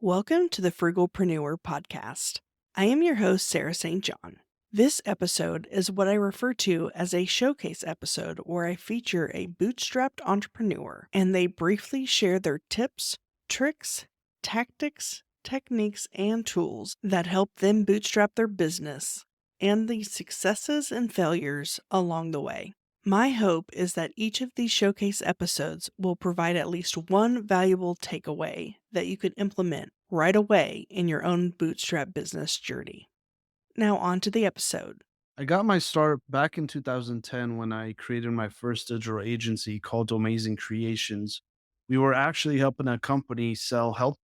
Welcome to the Frugalpreneur podcast. I am your host, Sarah St. John. This episode is what I refer to as a showcase episode where I feature a bootstrapped entrepreneur and they briefly share their tips, tricks, tactics, techniques, and tools that help them bootstrap their business and the successes and failures along the way. My hope is that each of these showcase episodes will provide at least one valuable takeaway that you could implement right away in your own bootstrap business journey. Now, on to the episode. I got my start back in 2010 when I created my first digital agency called Amazing Creations. We were actually helping a company sell health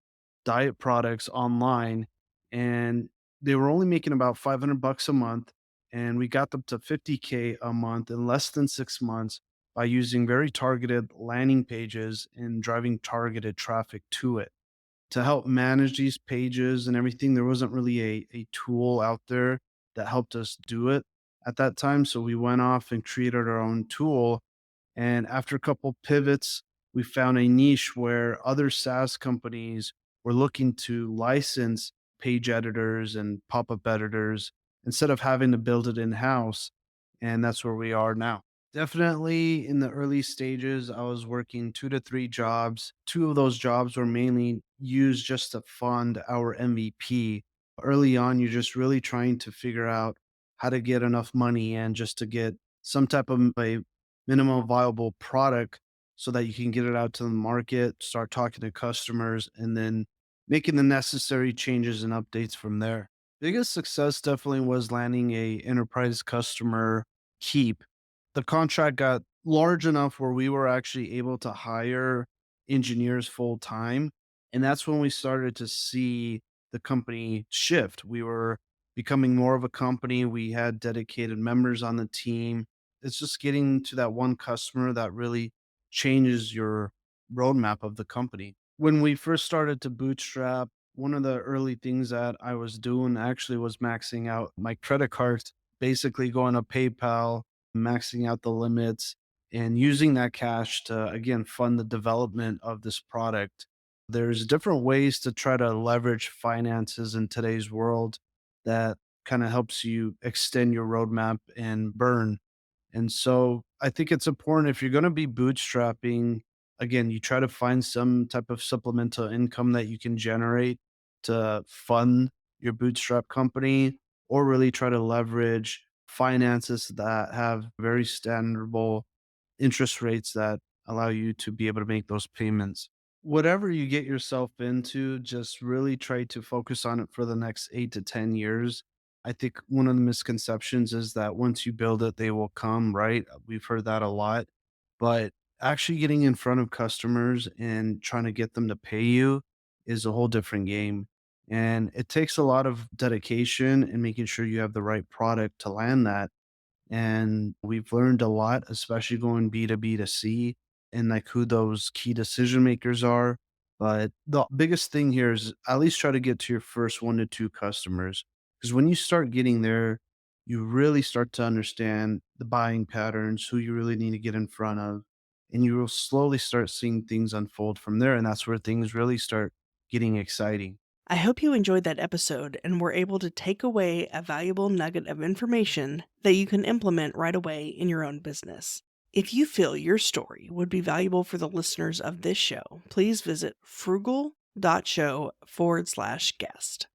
diet products online, and they were only making about 500 bucks a month, and we got them to 50K a month in less than 6 months by using very targeted landing pages and driving targeted traffic to it to help manage these pages and everything. There wasn't really a tool out there that helped us do it at that time. So we went off and created our own tool. And after a couple pivots, we found a niche where other SaaS companies were looking to license page editors and pop up editors instead of having to build it in house. And that's where we are now. Definitely in the early stages, I was working 2 to 3 jobs. Two of those jobs were mainly used just to fund our MVP. Early on, you're just really trying to figure out how to get enough money and just to get some type of a minimum viable product so that you can get it out to the market, start talking to customers, and then making the necessary changes and updates from there. Biggest success definitely was landing a enterprise customer keep. The contract got large enough where we were actually able to hire engineers full time. And that's when we started to see the company shift. We were becoming more of a company. We had dedicated members on the team. It's just getting to that one customer that really changes your roadmap of the company. When we first started to bootstrap, one of the early things that I was doing actually was maxing out my credit cards, basically going to PayPal, maxing out the limits, and using that cash to, again, fund the development of this product. There's different ways to try to leverage finances in today's world that kind of helps you extend your roadmap and burn. And so I think it's important if you're going to be bootstrapping, again, you try to find some type of supplemental income that you can generate to fund your bootstrap company, or really try to leverage finances that have very standardable interest rates that allow you to be able to make those payments. Whatever you get yourself into, just really try to focus on it for the next 8 to 10 years. I think one of the misconceptions is that once you build it, they will come, right? We've heard that a lot. But actually getting in front of customers and trying to get them to pay you is a whole different game. And it takes a lot of dedication and making sure you have the right product to land that. And we've learned a lot, especially going B2B to C and like who those key decision makers are. But the biggest thing here is at least try to get to your first 1 to 2 customers. Because when you start getting there, you really start to understand the buying patterns, who you really need to get in front of. And you will slowly start seeing things unfold from there. And that's where things really start getting exciting. I hope you enjoyed that episode and were able to take away a valuable nugget of information that you can implement right away in your own business. If you feel your story would be valuable for the listeners of this show, please visit frugal.show/guest.